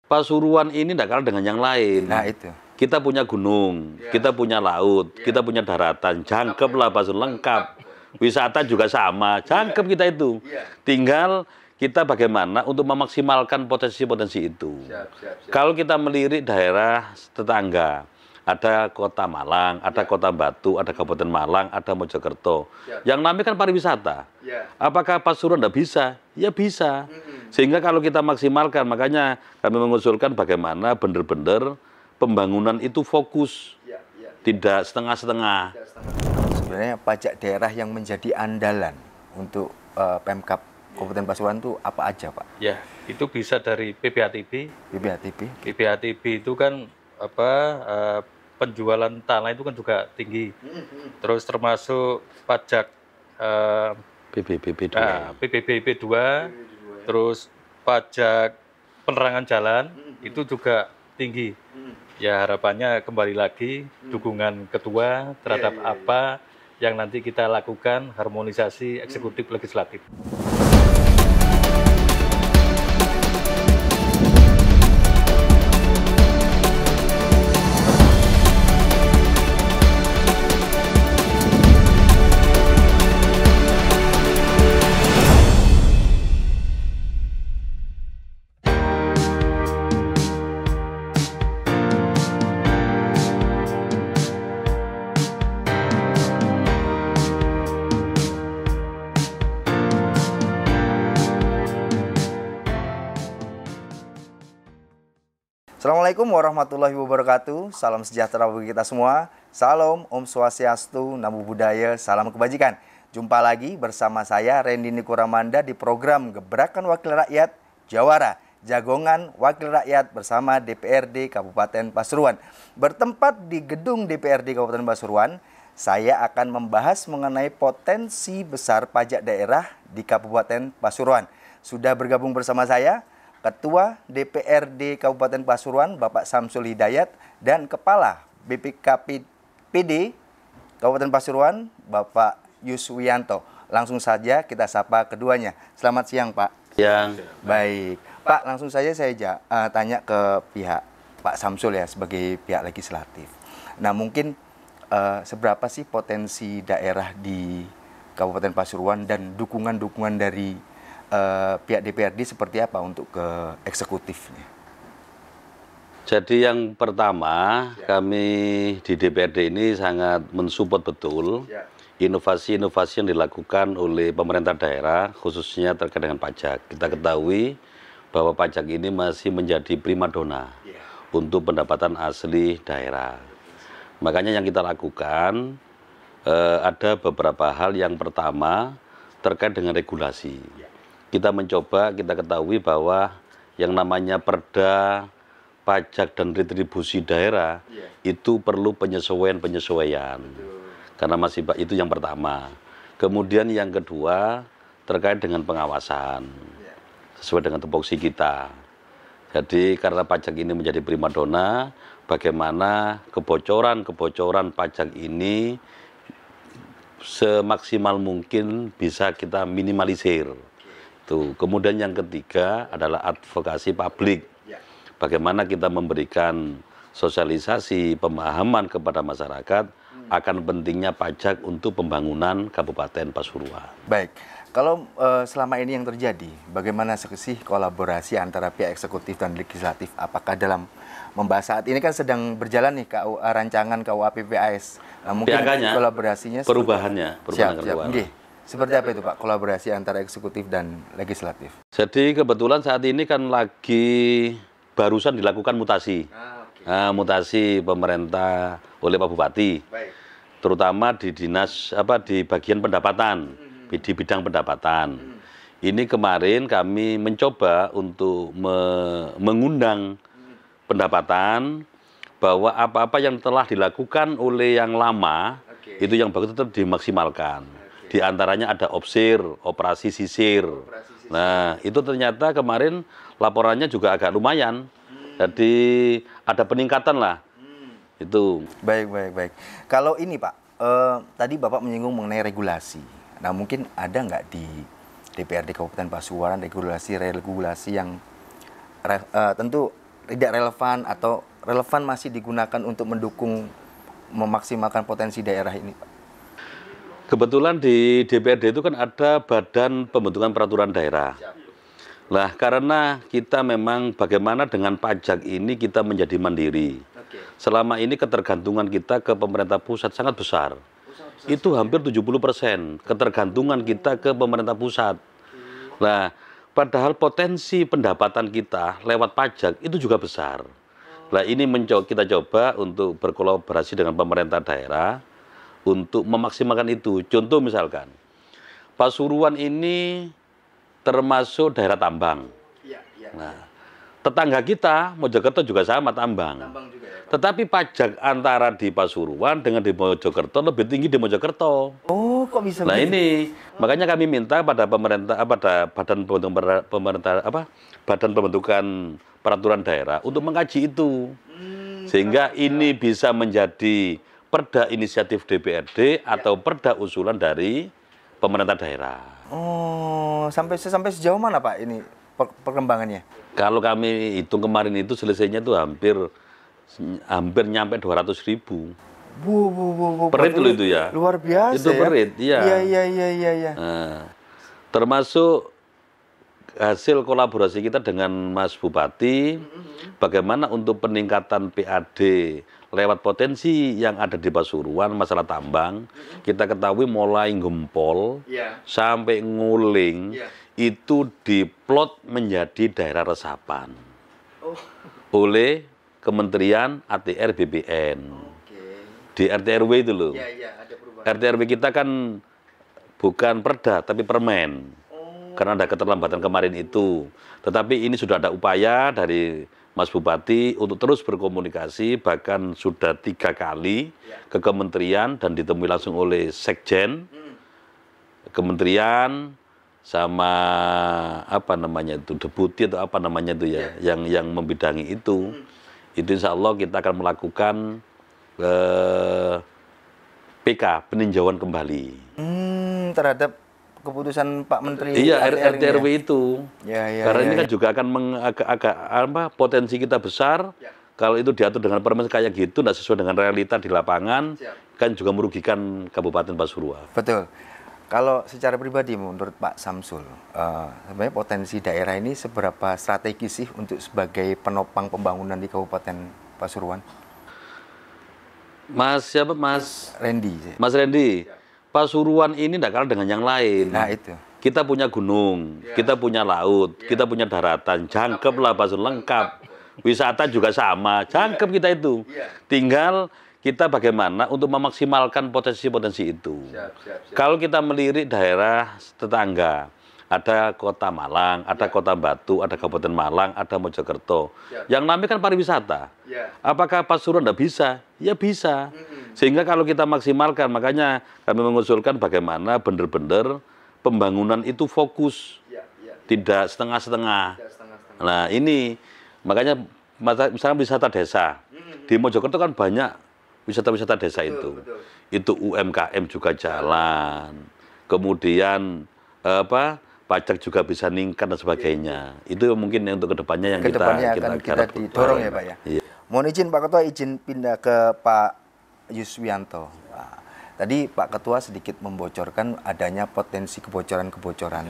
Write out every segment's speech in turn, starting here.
Pasuruan ini tidak kalah dengan yang lain. Nah itu. Kita punya gunung, kita punya laut, kita punya daratan, jangkep lah Pasuruan, lengkap. Wisata juga sama, jangkep kita itu. Tinggal kita bagaimana untuk memaksimalkan potensi-potensi itu. Kalau kita melirik daerah tetangga, ada Kota Malang, ada Kota Batu, ada Kabupaten Malang, ada Mojokerto. Yang namanya kan pariwisata. Apakah Pasuruan tidak bisa? Ya bisa. Sehingga kalau kita maksimalkan, makanya kami mengusulkan bagaimana benar-benar pembangunan itu fokus, tidak setengah-setengah. Sebenarnya pajak daerah yang menjadi andalan untuk Pemkab Kabupaten Pasuruan itu apa aja, Pak? Ya, itu bisa dari PPATB. PPATB. PPATB itu kan penjualan tanah itu kan juga tinggi. Terus termasuk pajak PBBB 2. PBBB 2, terus pajak penerangan jalan itu juga tinggi. Ya harapannya kembali lagi dukungan ketua terhadap apa yang nanti kita lakukan harmonisasi eksekutif legislatif. Assalamualaikum warahmatullahi wabarakatuh. Salam sejahtera bagi kita semua. Salam, Om Swastiastu, Namo Buddhaya, salam kebajikan. Jumpa lagi bersama saya Randy Nikuramanda di program Gebrakan Wakil Rakyat Jawara, Jagongan Wakil Rakyat bersama DPRD Kabupaten Pasuruan. Bertempat di gedung DPRD Kabupaten Pasuruan, saya akan membahas mengenai potensi besar pajak daerah di Kabupaten Pasuruan. Sudah bergabung bersama saya Ketua DPRD Kabupaten Pasuruan Bapak Samsul Hidayat dan Kepala BPKPD Kabupaten Pasuruan Bapak Yuswianto. Langsung saja kita sapa keduanya. Selamat siang, Pak. Siang. Baik, Pak, langsung saja saya tanya ke pihak Pak Samsul ya sebagai pihak legislatif. Nah, mungkin seberapa sih potensi daerah di Kabupaten Pasuruan dan dukungan-dukungan dari pihak DPRD seperti apa untuk ke eksekutifnya? Jadi yang pertama, kami di DPRD ini sangat mensupport betul inovasi-inovasi yang dilakukan oleh pemerintah daerah, khususnya terkait dengan pajak. Kita ketahui bahwa pajak ini masih menjadi primadona untuk pendapatan asli daerah. Makanya yang kita lakukan, ada beberapa hal. Yang pertama, terkait dengan regulasi. Kita mencoba, kita ketahui bahwa yang namanya perda, pajak dan retribusi daerah itu perlu penyesuaian-penyesuaian. Karena masih itu yang pertama. Kemudian yang kedua terkait dengan pengawasan sesuai dengan tupoksi kita. Jadi karena pajak ini menjadi primadona, bagaimana kebocoran pajak ini semaksimal mungkin bisa kita minimalisir. Tuh. Kemudian yang ketiga adalah advokasi publik. Bagaimana kita memberikan sosialisasi, pemahaman kepada masyarakat akan pentingnya pajak untuk pembangunan Kabupaten Pasuruan. Baik, kalau selama ini yang terjadi, bagaimana sih kolaborasi antara pihak eksekutif dan legislatif? Apakah dalam membahas saat ini kan sedang berjalan nih rancangan KUA PPAS. Mungkin kolaborasinya perubahan keuangan. Seperti apa itu Pak, kolaborasi antara eksekutif dan legislatif? Jadi kebetulan saat ini kan lagi barusan dilakukan mutasi. Mutasi pemerintah oleh Pak Bupati. Terutama di dinas di bagian pendapatan, di bidang pendapatan. Ini kemarin kami mencoba untuk mengundang pendapatan bahwa apa-apa yang telah dilakukan oleh yang lama itu yang bagus tetap dimaksimalkan. Di antaranya ada operasi sisir. Nah, itu ternyata kemarin laporannya juga agak lumayan. Jadi ada peningkatan lah. Itu. Baik. Kalau ini Pak, tadi Bapak menyinggung mengenai regulasi. Nah, mungkin ada nggak di DPRD Kabupaten Pasuruan regulasi yang tentu tidak relevan atau relevan masih digunakan untuk mendukung memaksimalkan potensi daerah ini, Pak? Kebetulan di DPRD itu kan ada Badan Pembentukan Peraturan Daerah. Nah, karena kita memang bagaimana dengan pajak ini kita menjadi mandiri. Selama ini ketergantungan kita ke pemerintah pusat sangat besar. Itu hampir 70% ketergantungan kita ke pemerintah pusat. Nah, padahal potensi pendapatan kita lewat pajak itu juga besar. Nah, ini kita coba untuk berkolaborasi dengan pemerintah daerah untuk memaksimalkan itu. Contoh misalkan, Pasuruan ini termasuk daerah tambang. Nah, tetangga kita, Mojokerto juga sama tambang. Tetapi pajak antara di Pasuruan dengan di Mojokerto lebih tinggi di Mojokerto. Oh, kok bisa Nah begitu? ini makanya kami minta pada pemerintah, pada Badan Pembentukan Peraturan Daerah untuk mengkaji itu, sehingga ini bisa menjadi perda inisiatif DPRD atau perda usulan dari pemerintah daerah. Oh, sampai sejauh mana, Pak, ini perkembangannya? Kalau kami hitung kemarin itu selesainya itu hampir nyampe 200.000. Perit loh itu ya. Luar biasa. Itu perit, ya. Iya. Nah, termasuk hasil kolaborasi kita dengan Mas Bupati, bagaimana untuk peningkatan PAD lewat potensi yang ada di Pasuruan, masalah tambang, kita ketahui mulai Gempol sampai Nguling, itu diplot menjadi daerah resapan oleh Kementerian ATR BPN. Di RT RW itu loh. RT RW kita kan bukan perda tapi permen. Karena ada keterlambatan kemarin itu. Tetapi ini sudah ada upaya dari Mas Bupati untuk terus berkomunikasi, bahkan sudah 3 kali ke kementerian dan ditemui langsung oleh Sekjen kementerian sama apa namanya itu, deputi atau apa namanya itu ya, yang membidangi itu. Itu insya Allah kita akan melakukan PK, peninjauan kembali. Terhadap keputusan Pak Menteri. Iya, RT RW ya? itu. Karena ini kan ya. juga akan potensi kita besar. Kalau itu diatur dengan permen kayak gitu, tidak sesuai dengan realita di lapangan, kan juga merugikan Kabupaten Pasuruan. Betul. Kalau secara pribadi menurut Pak Samsul, sebenarnya potensi daerah ini seberapa strategis sih untuk sebagai penopang pembangunan di Kabupaten Pasuruan? Mas siapa? Mas Randy. Mas Randy, Pasuruan ini tidak kalah dengan yang lain. Nah itu. Kita punya gunung, kita punya laut, kita punya daratan, jangkep lah Pasuruan, lengkap. Wisata juga sama, jangkep kita itu. Tinggal kita bagaimana untuk memaksimalkan potensi-potensi itu. Kalau kita melirik daerah tetangga, ada Kota Malang, ada Kota Batu, ada Kabupaten Malang, ada Mojokerto. Yang namanya kan pariwisata. Apakah Pasuruan tidak bisa? Ya bisa. Sehingga kalau kita maksimalkan, makanya kami mengusulkan bagaimana benar-benar pembangunan itu fokus, tidak setengah-setengah. Nah ini, makanya misalnya wisata desa. Di Mojokerto kan banyak wisata-wisata desa itu. Itu UMKM juga jalan. Kemudian pajak juga bisa meningkat dan sebagainya. Itu mungkin untuk kedepannya yang kita didorong ya Pak ya. Iya. Mohon izin Pak Ketua, izin pindah ke Pak Yuswianto. Nah, tadi Pak Ketua sedikit membocorkan adanya potensi kebocoran-kebocoran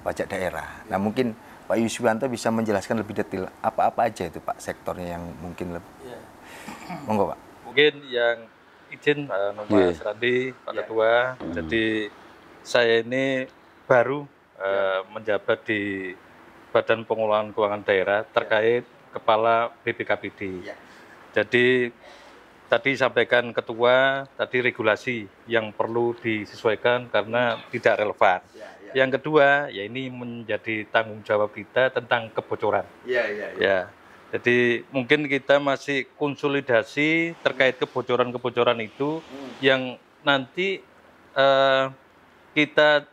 pajak daerah. Nah mungkin Pak Yuswianto bisa menjelaskan lebih detail apa-apa aja itu Pak sektornya yang mungkin lebih. Monggo Pak. Mungkin yang izin Mas Randi, Pak Ketua. Jadi saya ini baru menjabat di Badan Pengelolaan Keuangan Daerah terkait Kepala BPKPD. Jadi tadi sampaikan Ketua, tadi regulasi yang perlu disesuaikan karena tidak relevan. Yang kedua, ya ini menjadi tanggung jawab kita tentang kebocoran. Ya. Jadi mungkin kita masih konsolidasi terkait kebocoran-kebocoran itu yang nanti kita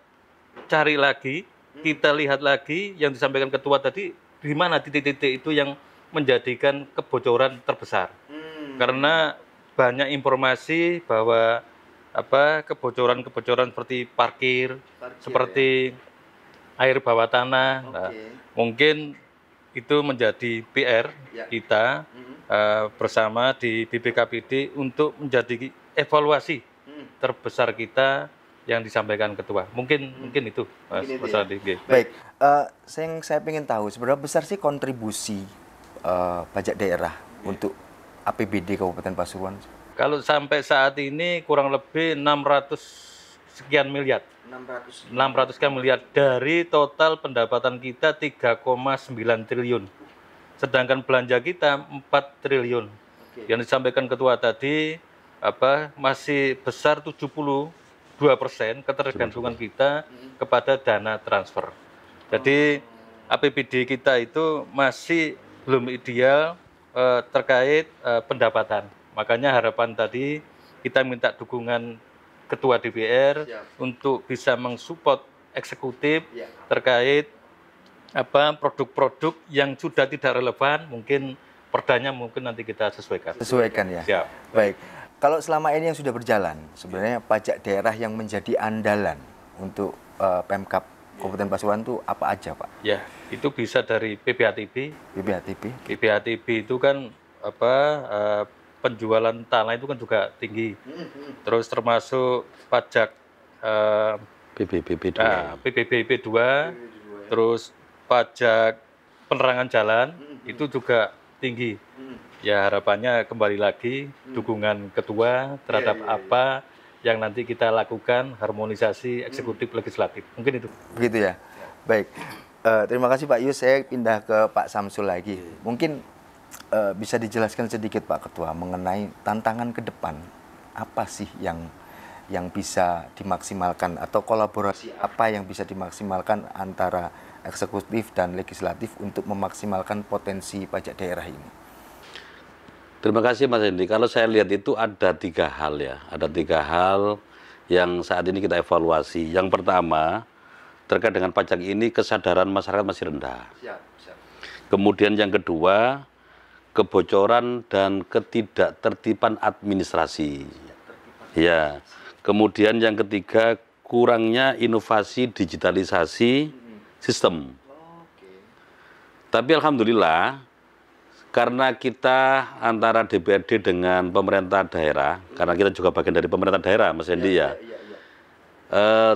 cari lagi, kita lihat lagi yang disampaikan Ketua tadi, di mana titik-titik itu yang menjadikan kebocoran terbesar. Karena banyak informasi bahwa kebocoran-kebocoran seperti parkir seperti air bawah tanah. Nah, mungkin itu menjadi PR kita bersama di BPKPD untuk menjadi evaluasi terbesar kita yang disampaikan ketua. Mungkin itu, Mas Andi. Baik, saya ingin tahu seberapa besar sih kontribusi pajak daerah untuk APBD Kabupaten Pasuruan? Kalau sampai saat ini kurang lebih 600 sekian miliar. 600 sekian miliar dari total pendapatan kita 3,9 triliun. Sedangkan belanja kita 4 triliun. Yang disampaikan ketua tadi masih besar 72% ketergantungan kita kepada dana transfer. Jadi APBD kita itu masih belum ideal terkait pendapatan. Makanya harapan tadi kita minta dukungan Ketua DPR untuk bisa mensupport eksekutif terkait produk-produk yang sudah tidak relevan, mungkin perdanya mungkin nanti kita sesuaikan. Sesuaikan ya. Siap. Baik. Kalau selama ini yang sudah berjalan, sebenarnya pajak daerah yang menjadi andalan untuk Pemkab Kabupaten Pasuruan itu apa aja, Pak? Ya, itu bisa dari PPATB. PPATB itu kan penjualan tanah itu kan juga tinggi. Terus termasuk pajak PBBP 2. PBBP 2, terus pajak penerangan jalan itu juga tinggi. Ya harapannya kembali lagi dukungan ketua terhadap apa yang nanti kita lakukan harmonisasi eksekutif legislatif. Mungkin itu. Begitu ya. Baik. Terima kasih Pak Yus. Saya pindah ke Pak Samsul lagi. Mungkin bisa dijelaskan sedikit Pak Ketua mengenai tantangan ke depan apa sih yang bisa dimaksimalkan atau kolaborasi apa yang bisa dimaksimalkan antara eksekutif dan legislatif untuk memaksimalkan potensi pajak daerah ini? Terima kasih Mas Hendy. Kalau saya lihat itu ada 3 hal ya. Ada 3 hal yang saat ini kita evaluasi. Yang pertama, terkait dengan pajak ini kesadaran masyarakat masih rendah. Kemudian yang kedua, kebocoran dan ketidaktertiban administrasi. Ya. Kemudian yang ketiga, kurangnya inovasi digitalisasi sistem. Tapi alhamdulillah karena kita antara DPRD dengan pemerintah daerah, karena kita juga bagian dari pemerintah daerah, Mas Hendy ya.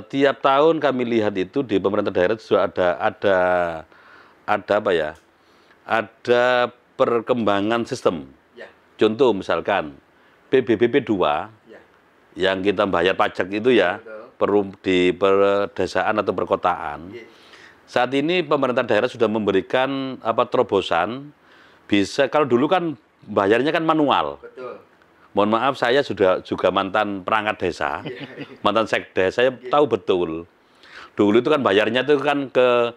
Tiap tahun kami lihat itu di pemerintah daerah sudah ada perkembangan sistem. Contoh misalkan PBBP 2 yang kita bayar pajak itu ya, di pedesaan atau perkotaan. Saat ini pemerintah daerah sudah memberikan terobosan, bisa kalau dulu kan bayarnya kan manual. Mohon maaf saya juga mantan perangkat desa, mantan sekdes, saya tahu betul. Dulu itu kan bayarnya itu kan ke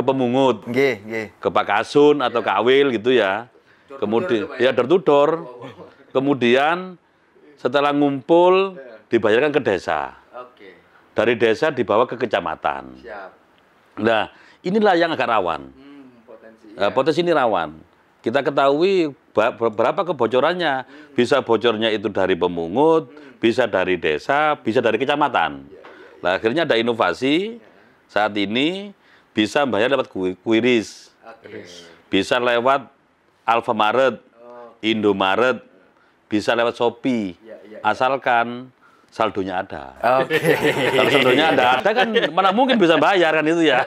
pemungut, ke Pak Kasun atau ke Awil gitu ya. Kemudian ya door to door. Kemudian setelah ngumpul dibayarkan ke desa. Dari desa dibawa ke kecamatan. Nah, inilah yang agak rawan. Potensi ini rawan. Kita ketahui berapa kebocorannya. Bisa bocornya itu dari pemungut, bisa dari desa, bisa dari kecamatan. Nah, akhirnya ada inovasi saat ini bisa bayar lewat QRIS. Bisa lewat Alfamaret, Indomaret, bisa lewat Shopee. Asalkan saldonya ada. Kalau saldonya ada kan mana mungkin bisa bayar kan itu ya.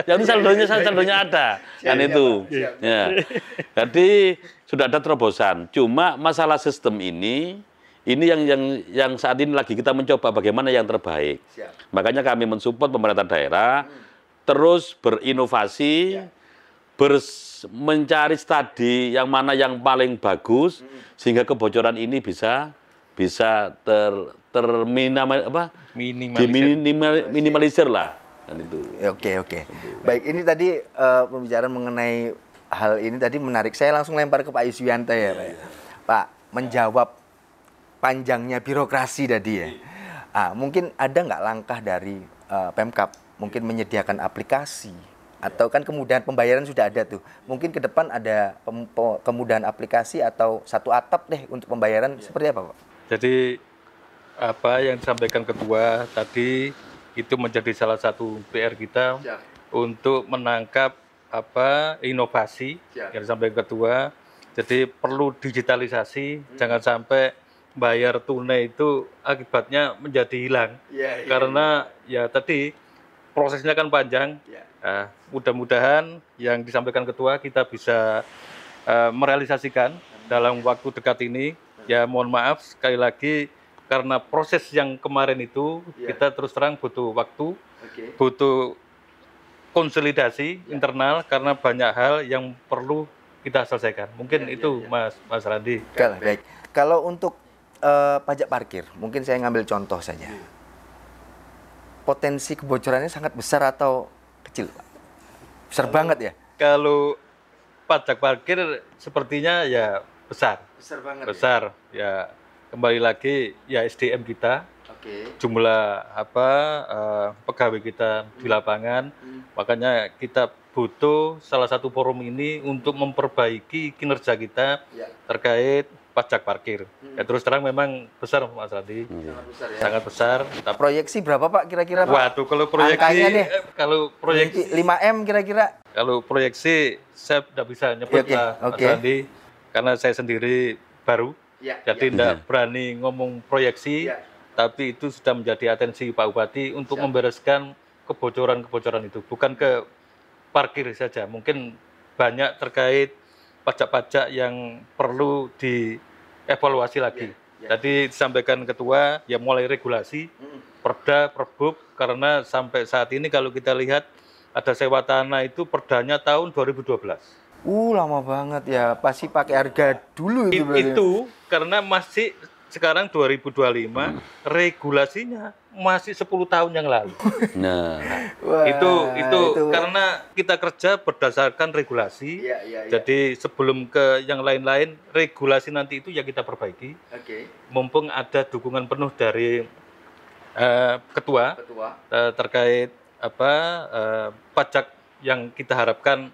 Jadi saldonya ada kan itu. Ya. Jadi sudah ada terobosan. Cuma masalah sistem ini yang saat ini lagi kita mencoba bagaimana yang terbaik. Makanya kami mensupport pemerintah daerah terus berinovasi, mencari studi yang mana yang paling bagus sehingga kebocoran ini bisa minimalisir lah kan itu. Oke. Baik, ini tadi pembicaraan mengenai hal ini tadi menarik. Saya langsung lempar ke Pak Yuswianto ya, Pak. Pak, menjawab panjangnya birokrasi tadi ya. Mungkin ada nggak langkah dari Pemkab mungkin menyediakan aplikasi atau kan kemudahan pembayaran sudah ada tuh. Mungkin ke depan ada kemudahan aplikasi atau satu atap deh untuk pembayaran seperti apa, Pak? Jadi apa yang disampaikan ketua tadi itu menjadi salah satu PR kita untuk menangkap inovasi Siap. yang disampaikan ketua. Jadi perlu digitalisasi, jangan sampai bayar tunai itu akibatnya menjadi hilang. Iya, iya, Karena ya tadi prosesnya kan panjang. iya. Nah, mudah-mudahan yang disampaikan ketua kita bisa merealisasikan dalam waktu dekat ini. Ya mohon maaf sekali lagi karena proses yang kemarin itu Iya. kita terus terang butuh waktu, Oke. butuh konsolidasi internal karena banyak hal yang perlu kita selesaikan. Mungkin Iya, itu iya. Mas Randi. Baik. Kalau untuk pajak parkir, mungkin saya ngambil contoh saja. Potensi kebocorannya sangat besar atau kecil, Pak? Besar banget ya? Kalau pajak parkir sepertinya ya besar. Besar banget. Besar. Ya kembali lagi ya SDM kita, Oke. jumlah pegawai kita di lapangan. Makanya kita butuh salah satu forum ini untuk memperbaiki kinerja kita Ya. terkait pajak parkir. Ya terus terang memang besar Mas Randi. Sangat besar ya. Sangat besar. Tapi Proyeksi berapa Pak kira-kira Pak? waduh kalau proyeksi Angkanya deh. kalau proyeksi 5M kira-kira? kalau proyeksi saya tidak bisa nyebut Oke, lah, Mas oke. Randi karena saya sendiri baru. Ya, Jadi tidak berani ngomong proyeksi, Ya. tapi itu sudah menjadi atensi Pak Bupati untuk Siap. membereskan kebocoran-kebocoran itu. Bukan ke parkir saja, mungkin banyak terkait pajak-pajak yang perlu dievaluasi lagi. Ya. Tadi disampaikan Ketua, ya mulai regulasi, perda, perbuk, karena sampai saat ini kalau kita lihat ada sewa tanah itu perdanya tahun 2012. Lama banget ya. Pasti pakai harga dulu itu berarti. Itu karena masih sekarang 2025 regulasinya masih 10 tahun yang lalu. Nah, Wah, itu karena kita kerja berdasarkan regulasi. Iya, iya, iya. Jadi sebelum ke yang lain-lain regulasi nanti itu ya kita perbaiki. Oke. Mumpung ada dukungan penuh dari ketua Ketua. terkait pajak yang kita harapkan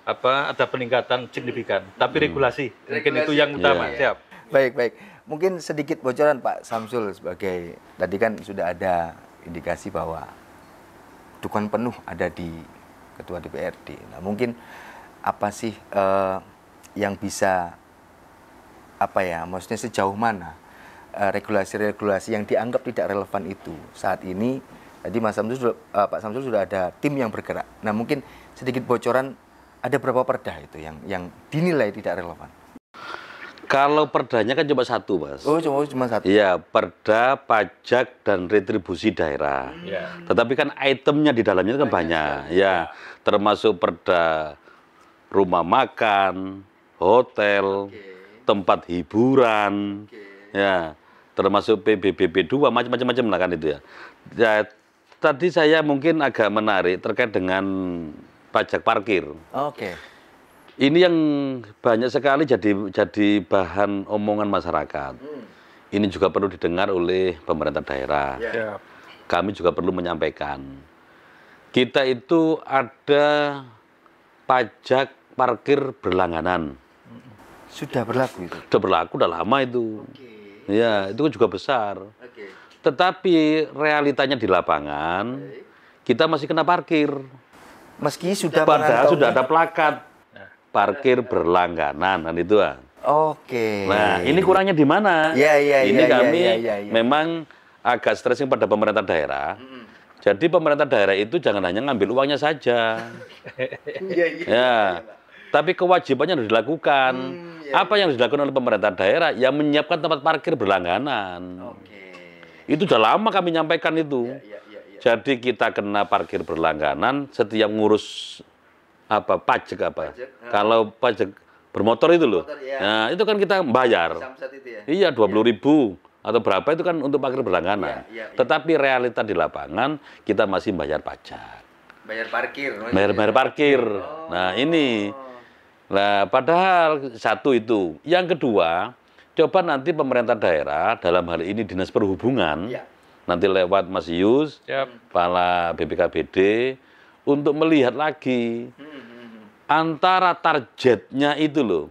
ada peningkatan signifikan. Tapi regulasi mungkin itu yang utama. Iya. Siap. Baik. Mungkin sedikit bocoran Pak Samsul sebagai tadi kan sudah ada indikasi bahwa dukungan penuh ada di Ketua DPRD. Nah, mungkin apa sih yang bisa maksudnya sejauh mana regulasi-regulasi yang dianggap tidak relevan itu saat ini? Tadi Pak Samsul sudah ada tim yang bergerak. Nah, mungkin sedikit bocoran ada berapa perda itu yang dinilai tidak relevan? kalau perdanya kan cuma satu, Mas. Oh, cuma satu. Iya, perda, pajak, dan retribusi daerah. Ya. Tetapi kan itemnya di dalamnya kan banyak. Ya, termasuk perda rumah makan, hotel, tempat hiburan, ya, termasuk PBBB 2, macam-macam lah kan itu ya. Ya, tadi saya mungkin agak menarik terkait dengan pajak parkir. Oke. Ini yang banyak sekali jadi bahan omongan masyarakat. Ini juga perlu didengar oleh pemerintah daerah. Siap. Kami juga perlu menyampaikan. Kita itu ada pajak parkir berlangganan. Sudah berlaku itu. Sudah berlaku, udah lama itu. Ya, itu juga besar. Tetapi realitanya di lapangan, kita masih kena parkir. Meski sudah Padahal mengantongi- sudah ada plakat parkir berlangganan, kan itu. Oke. Nah, ini kurangnya di mana? Iya, Ini iya, kami iya. memang agak stressing pada pemerintah daerah. Jadi pemerintah daerah itu jangan hanya ngambil uangnya saja. Ya, tapi kewajibannya harus dilakukan. Apa yang harus dilakukan oleh pemerintah daerah? Ya menyiapkan tempat parkir berlangganan. Itu sudah lama kami nyampaikan itu. Jadi kita kena parkir berlangganan setiap ngurus pajak. Kalau pajak bermotor itu loh. Nah, itu kan kita bayar. Iya, 20.000 atau berapa itu kan untuk parkir berlangganan. Tetapi realita di lapangan kita masih bayar pajak. Bayar parkir. Bayar parkir. Nah, ini. Nah, padahal satu itu. Yang kedua, coba nanti pemerintah daerah dalam hal ini Dinas Perhubungan nanti lewat Mas Yus, Kepala BPKBD untuk melihat lagi antara targetnya itu loh.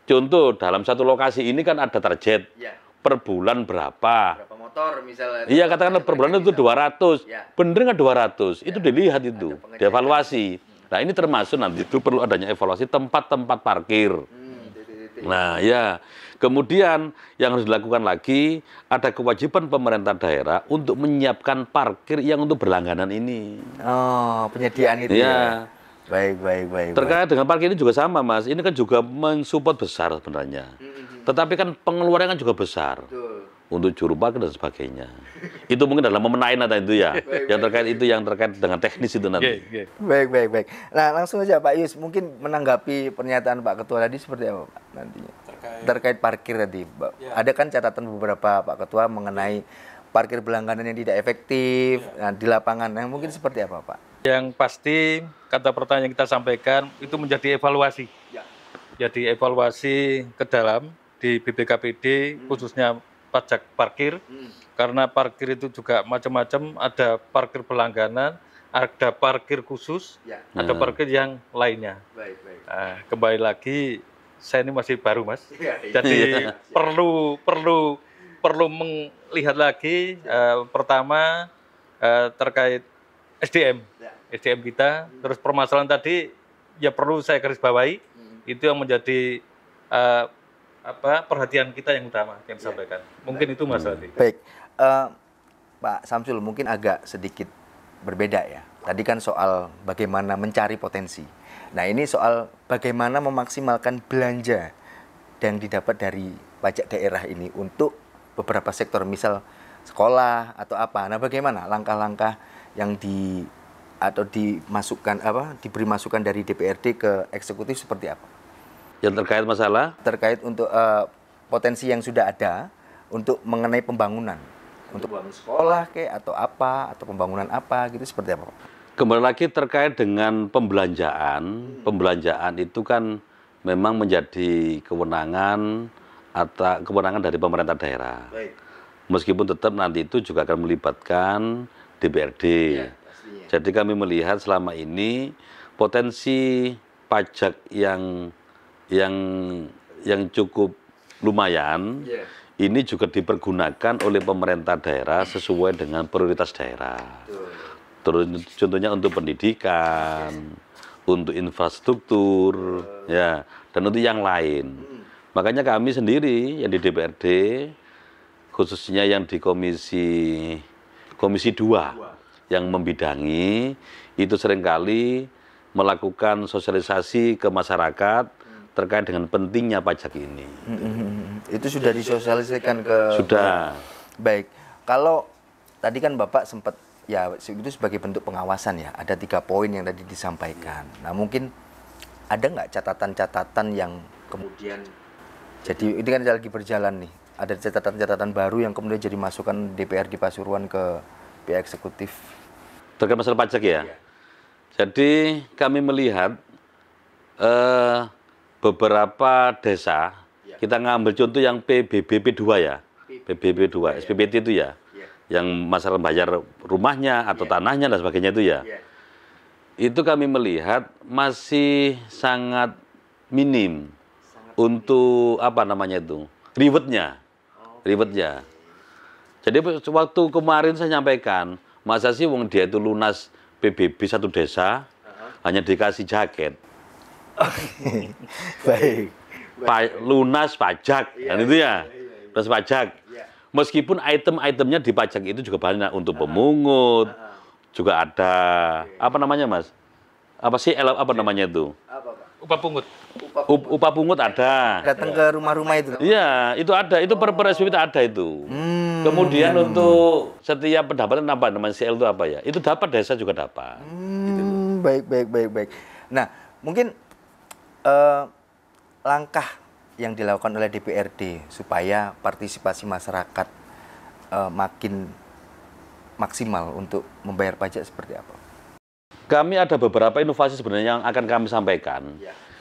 Contoh dalam satu lokasi ini kan ada target per bulan berapa. Berapa motor misalnya? Iya, katakanlah per bulan itu 200. Bener nggak 200? Itu dilihat itu, dievaluasi. Nah ini termasuk nanti itu perlu adanya evaluasi tempat-tempat parkir. Nah ya, kemudian yang harus dilakukan lagi, ada kewajiban pemerintah daerah untuk menyiapkan parkir yang untuk berlangganan ini. Oh, penyediaan itu ya. Baik. Terkait dengan parkir ini juga sama, Mas. Ini kan juga mensupport besar sebenarnya. Tetapi kan pengeluarannya kan juga besar. Untuk juru parkir dan sebagainya. Itu mungkin dalam memenai nanti itu ya. Yang terkait dengan teknis itu nanti. Baik. Nah, langsung aja Pak Yus, mungkin menanggapi pernyataan Pak Ketua tadi seperti apa Pak nantinya? Terkait parkir tadi. Ada kan catatan beberapa Pak Ketua mengenai parkir berlangganan yang tidak efektif, nah, di lapangan. Nah, mungkin seperti apa Pak? Yang pasti kata pertanyaan yang kita sampaikan itu menjadi evaluasi. Jadi evaluasi ke dalam di BPKPD khususnya pajak parkir. Karena parkir itu juga macam-macam, ada parkir berlangganan, ada parkir khusus, ada parkir yang lainnya. Nah, kembali lagi saya ini masih baru, Mas. Jadi perlu melihat lagi pertama terkait SDM kita, terus permasalahan tadi ya perlu saya garis bawahi, itu yang menjadi perhatian kita yang utama yang disampaikan. Mungkin itu Mas Radi. Baik, Pak Samsul mungkin agak sedikit berbeda ya. Tadi kan soal bagaimana mencari potensi. Nah ini soal bagaimana memaksimalkan belanja yang didapat dari pajak daerah ini untuk beberapa sektor, misal sekolah atau apa. Nah bagaimana langkah-langkah yang diberi masukan dari DPRD ke eksekutif seperti apa? Yang terkait masalah? Terkait untuk potensi yang sudah ada untuk mengenai pembangunan. Untuk bangun sekolah atau apa, atau pembangunan apa gitu, seperti apa? Kembali lagi terkait dengan pembelanjaan. Pembelanjaan itu kan memang menjadi kewenangan dari pemerintah daerah. Meskipun tetap nanti itu juga akan melibatkan DPRD. Jadi kami melihat selama ini potensi pajak yang cukup lumayan, ini juga dipergunakan oleh pemerintah daerah sesuai dengan prioritas daerah. Terus contohnya untuk pendidikan, untuk infrastruktur, ya, dan untuk yang lain. Makanya kami sendiri yang di DPRD, khususnya yang di Komisi 2 yang membidangi, itu seringkali melakukan sosialisasi ke masyarakat terkait dengan pentingnya pajak ini. Itu sudah disosialisasikan ke... Sudah. Baik, kalau tadi kan Bapak sempat, ya itu sebagai bentuk pengawasan ya, ada 3 poin yang tadi disampaikan. Nah mungkin ada nggak catatan-catatan yang kemudian, jadi ini kan lagi berjalan nih, ada catatan-catatan baru yang kemudian jadi masukan DPRD Pasuruan ke pihak eksekutif? Terkait masalah pajak ya? Jadi kami melihat beberapa desa, kita ngambil contoh yang PBBP 2 ya, PBB 2, SPPT itu ya, yang masalah bayar rumahnya atau tanahnya dan sebagainya itu ya. Itu kami melihat masih sangat minim untuk rewardnya. Jadi waktu kemarin saya nyampaikan, masa sih wong dia itu lunas PBB satu desa hanya dikasih jaket. Baik. Lunas pajak, kan itu ya. Lunas pajak. Meskipun item-itemnya di pajak itu juga banyak untuk pemungut, juga ada apa namanya Mas? Apa namanya itu? Upah pungut. Upah pungut ada. Datang ke rumah-rumah itu? Iya, itu ada. Itu per SPPT ada itu. Kemudian untuk setiap pendapatan apa namanya CL itu apa ya? Itu dapat, desa juga dapat. Baik. Nah, mungkin langkah yang dilakukan oleh DPRD supaya partisipasi masyarakat makin maksimal untuk membayar pajak seperti apa? Kami ada beberapa inovasi sebenarnya yang akan kami sampaikan.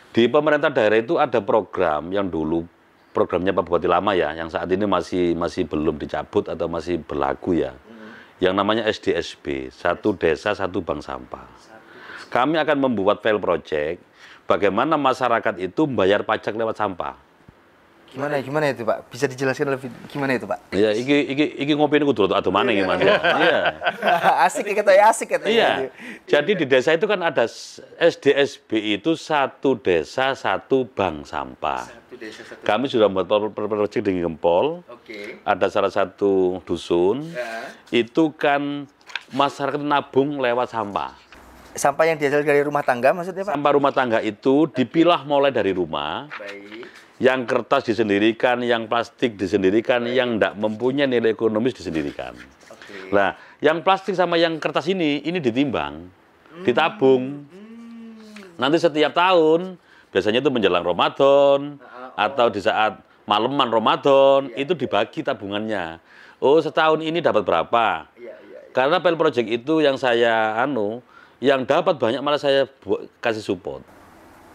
Di pemerintah daerah itu ada program yang dulu programnya Pak Bupati lama ya, yang saat ini masih belum dicabut atau masih berlaku ya. Yang namanya SDSB, Satu Desa Satu Bank Sampah. Kami akan membuat file project bagaimana masyarakat itu membayar pajak lewat sampah. Gimana itu Pak? Bisa dijelaskan lebih gimana itu Pak? Ya, iki ngopi ini kudu atau mana iki Mas? Iya. Asik ya asik katanya. Iya. Jadi di desa itu kan ada SDSB itu satu desa satu bank sampah. Satu desa satu. Kami sudah membuat proyek di Gempol. Oke. Ada salah satu dusun. Ya. Itu kan masyarakat nabung lewat sampah. Sampah yang dihasil dari rumah tangga maksudnya Pak? Sampah rumah tangga itu dipilah mulai dari rumah. Baik. Yang kertas disendirikan, yang plastik disendirikan, yang tidak mempunyai nilai ekonomis disendirikan. Oke. Nah, yang plastik sama yang kertas ini ditimbang, ditabung. Nanti setiap tahun, biasanya itu menjelang Ramadan, atau di saat malaman Ramadan, itu dibagi tabungannya. Oh, setahun ini dapat berapa? Iya. Karena PL Project itu yang saya yang dapat banyak malah saya kasih support.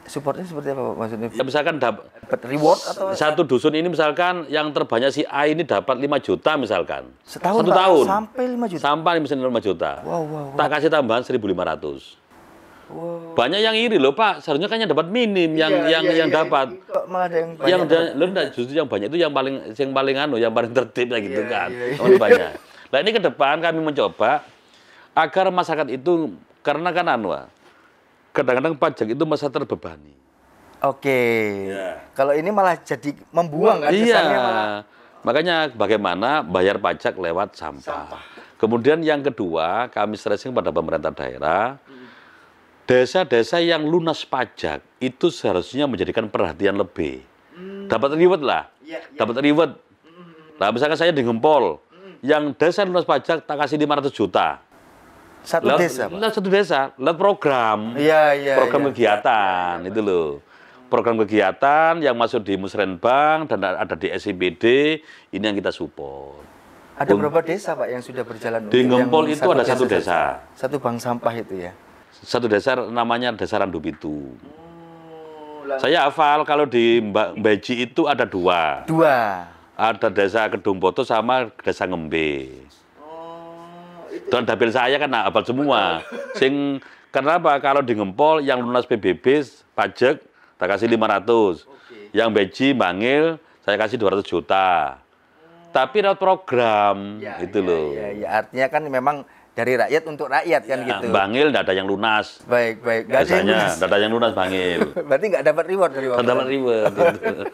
Supportnya seperti apa Pak maksudnya? Ya, misalkan Dapat reward atau satu dusun ini misalkan yang terbanyak si A ini dapat 5 juta misalkan. setahun Satu Pak? tahun. Sampai 5 juta. Sampai misalnya 5 juta. Wow. Tak kasih tambahan 1.500. Wow. Banyak yang iri loh Pak, seharusnya kan yang dapat minim yang dapat. Kok malah ada yang banyak Yang dapat? lo enggak, justru yang banyak itu yang paling tertib lah gitu Iya, kan. iya. Oh, banyak. Nah, ini ke depan kami mencoba agar masyarakat itu karena kan kadang-kadang pajak itu masa terbebani. Oke. Kalau ini malah jadi membuang kan Iya. kesannya malah. Makanya bagaimana bayar pajak lewat sampah. Kemudian yang kedua, kami stressing pada pemerintah daerah, desa-desa yang lunas pajak itu seharusnya menjadikan perhatian lebih. Dapat reward lah. Dapat reward. Nah, misalkan saya di Gempol, yang desa lunas pajak tak kasih 500 juta. Satu desa, Pak. Satu desa, lewat program. Iya. Program kegiatan, itu loh. Program kegiatan yang masuk di Musrenbang dan ada di SIPD, ini yang kita support. Ada berapa desa Pak yang sudah berjalan? Di untuk yang Gempol itu ada satu desa. Satu bank sampah itu ya? Satu desa namanya Desa Randupitu. Saya hafal kalau di Beji itu ada dua. Ada Desa Kedung Boto sama Desa Ngembe. Dan dapil saya kan hafal semua. Kenapa? Kalau di Gempol yang lunas PBB pajak tak kasih 500. Yang Beji Bangil saya kasih 200 juta. Tapi lewat program itu loh. Ya, artinya kan memang dari rakyat untuk rakyat kan gitu. Bangil nggak ada yang lunas. Baik. Biasanya nggak ada yang lunas Bangil. Berarti nggak dapat reward dari Bapak. Nggak dapat reward. Gitu.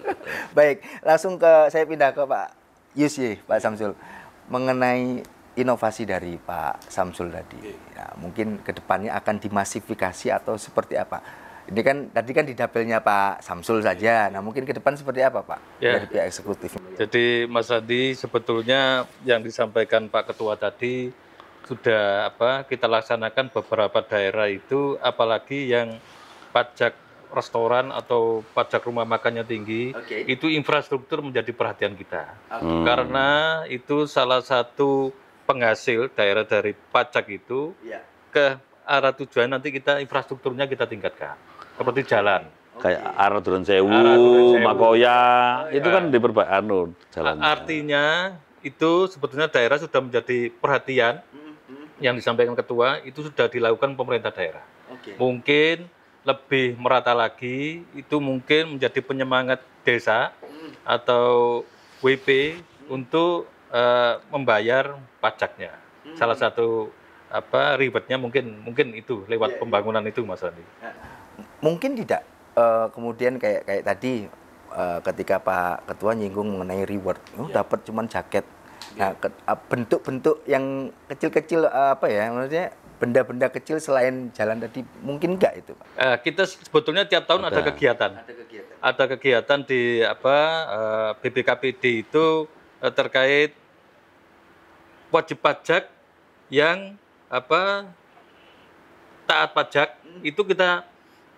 Baik, langsung saya pindah ke Pak Yusyi, Pak Samsul. Mengenai inovasi dari Pak Samsul tadi. Nah, mungkin kedepannya akan dimasifikasi atau seperti apa? Ini kan tadi kan di dapilnya Pak Samsul saja. Nah, mungkin ke depan seperti apa, Pak? Ya. Dari pihak eksekutif. Jadi Mas Adi, sebetulnya yang disampaikan Pak Ketua tadi sudah kita laksanakan beberapa daerah itu, apalagi yang pajak restoran atau pajak rumah makannya tinggi, itu infrastruktur menjadi perhatian kita. Karena itu salah satu penghasil daerah dari pajak itu ke arah tujuan nanti kita infrastrukturnya kita tingkatkan. Seperti jalan. Kayak arah Duren Sewu, Makoya, itu kan diperbaiki jalan. Artinya itu sebetulnya daerah sudah menjadi perhatian yang disampaikan ketua, itu sudah dilakukan pemerintah daerah. Mungkin lebih merata lagi, itu mungkin menjadi penyemangat desa atau WP untuk membayar pajaknya. Salah satu ribetnya mungkin itu lewat pembangunan itu, Mas Andi. Mungkin tidak kemudian kayak tadi ketika Pak Ketua nyinggung mengenai reward, dapat cuman jaket. Nah, bentuk-bentuk yang kecil-kecil maksudnya benda-benda kecil selain jalan tadi mungkin enggak itu, Pak? Kita sebetulnya tiap tahun ada kegiatan. Ada kegiatan di BPKPD itu terkait wajib pajak yang taat pajak, itu kita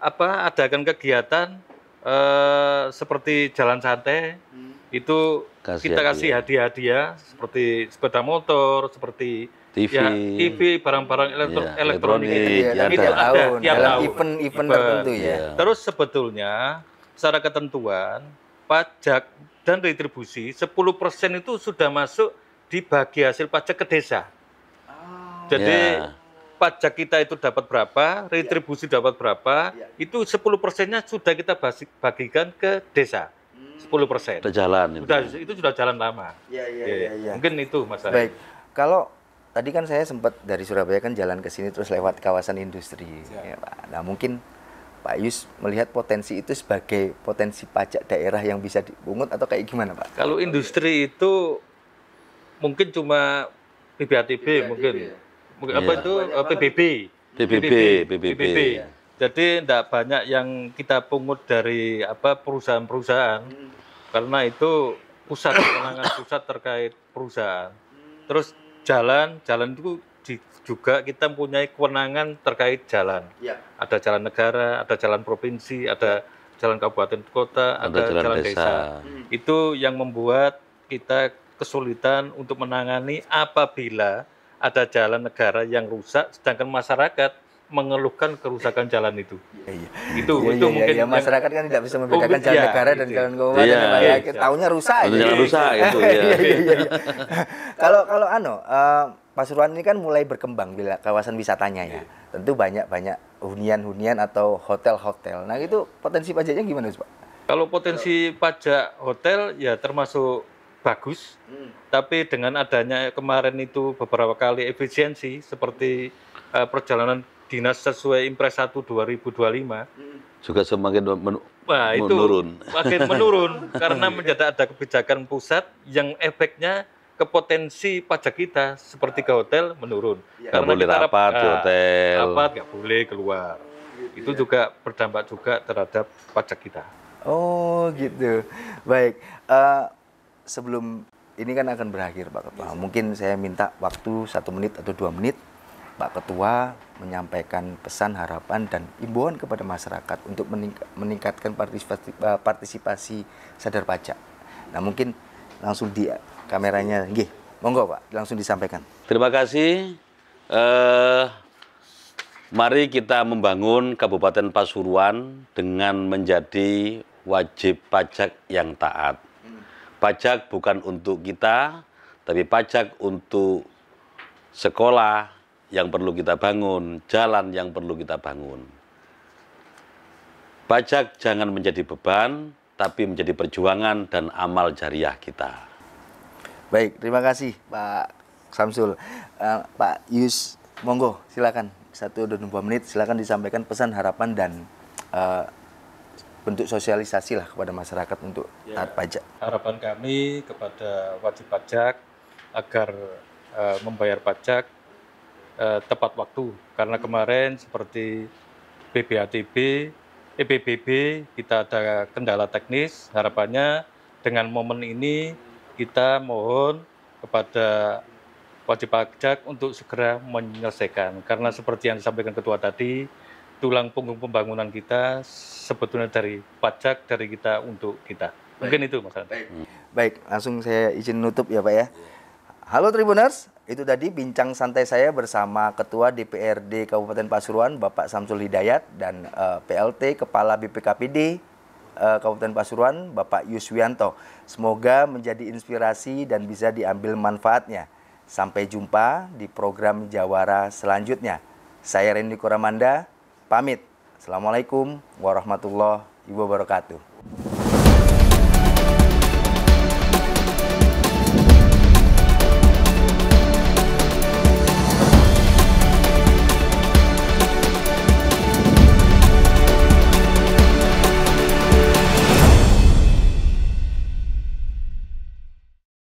adakan kegiatan seperti jalan santai, itu kita kasih hadiah-hadiah seperti sepeda motor, seperti TV, barang-barang elektronik itu ada tiap tahun. Event tertentu ya. Terus sebetulnya secara ketentuan pajak dan retribusi 10% itu sudah masuk di bagi hasil pajak ke desa. Jadi pajak kita itu dapat berapa, retribusi dapat berapa, itu 10%-nya sudah kita bagikan ke desa. 10%. Udah jalan itu. Itu sudah jalan lama. Iya. Mungkin itu Mas. Baik. Kalau tadi kan saya sempat dari Surabaya kan jalan ke sini terus lewat kawasan industri. Ya, Pak. Nah, mungkin Pak Yus melihat potensi itu sebagai potensi pajak daerah yang bisa dipungut atau kayak gimana, Pak? Kalau industri itu mungkin cuma PBATB mungkin. Apa itu PBB. Jadi tidak banyak yang kita pungut dari perusahaan-perusahaan karena itu kewenangan pusat terkait perusahaan. Terus jalan itu juga kita mempunyai kewenangan terkait jalan. Ada jalan negara, ada jalan provinsi, ada jalan kabupaten kota, ada jalan desa. Itu yang membuat kita kesulitan untuk menangani apabila ada jalan negara yang rusak, sedangkan masyarakat mengeluhkan kerusakan jalan itu. Itu mungkin masyarakat kan tidak bisa membedakan jalan negara dan jalan kabupaten. Taunya rusak. Jalan rusak itu. Kalau Pasuruan ini kan mulai berkembang bila kawasan wisatanya ya. Tentu banyak hunian-hunian atau hotel-hotel. Nah, itu potensi pajaknya gimana, Pak? Kalau potensi pajak hotel ya termasuk bagus. Tapi dengan adanya kemarin itu beberapa kali efisiensi seperti perjalanan dinas sesuai Impres 1 2025 juga semakin menurun. Makin menurun karena menjadi ada kebijakan pusat yang efeknya ke potensi pajak kita seperti ke hotel menurun. Nggak boleh rapat di hotel. Rapat nggak boleh keluar. Itu juga berdampak juga terhadap pajak kita. Oh gitu. Baik. Sebelum ini kan akan berakhir Pak Ketua. Mungkin saya minta waktu 1 menit atau 2 menit Pak Ketua menyampaikan pesan, harapan, dan imbauan kepada masyarakat untuk meningkatkan partisipasi sadar pajak. Nah mungkin langsung di kameranya, monggo Pak, langsung disampaikan. Terima kasih. Mari kita membangun Kabupaten Pasuruan dengan menjadi wajib pajak yang taat. Pajak bukan untuk kita, tapi pajak untuk sekolah yang perlu kita bangun, jalan yang perlu kita bangun. Pajak jangan menjadi beban, tapi menjadi perjuangan dan amal jariah kita. Baik, terima kasih Pak Samsul. Pak Yus, monggo silakan 1 dan 2 menit, silakan disampaikan pesan, harapan, dan bentuk sosialisasi lah kepada masyarakat untuk taat pajak. Harapan kami kepada wajib pajak agar membayar pajak tepat waktu, karena kemarin seperti PBATB, kita ada kendala teknis. Harapannya dengan momen ini kita mohon kepada wajib pajak untuk segera menyelesaikan, karena seperti yang disampaikan Ketua tadi, tulang punggung pembangunan kita sebetulnya dari pajak, dari kita untuk kita. Mungkin itu Mas Andi. Baik, langsung saya izin nutup ya Pak ya. Halo Tribuners, itu tadi bincang santai saya bersama Ketua DPRD Kabupaten Pasuruan Bapak Samsul Hidayat dan PLT Kepala BPKPD Kabupaten Pasuruan Bapak Yuswianto. Semoga menjadi inspirasi dan bisa diambil manfaatnya. Sampai jumpa di program Jawara selanjutnya. Saya Randy Koramanda, pamit. Assalamualaikum warahmatullahi wabarakatuh.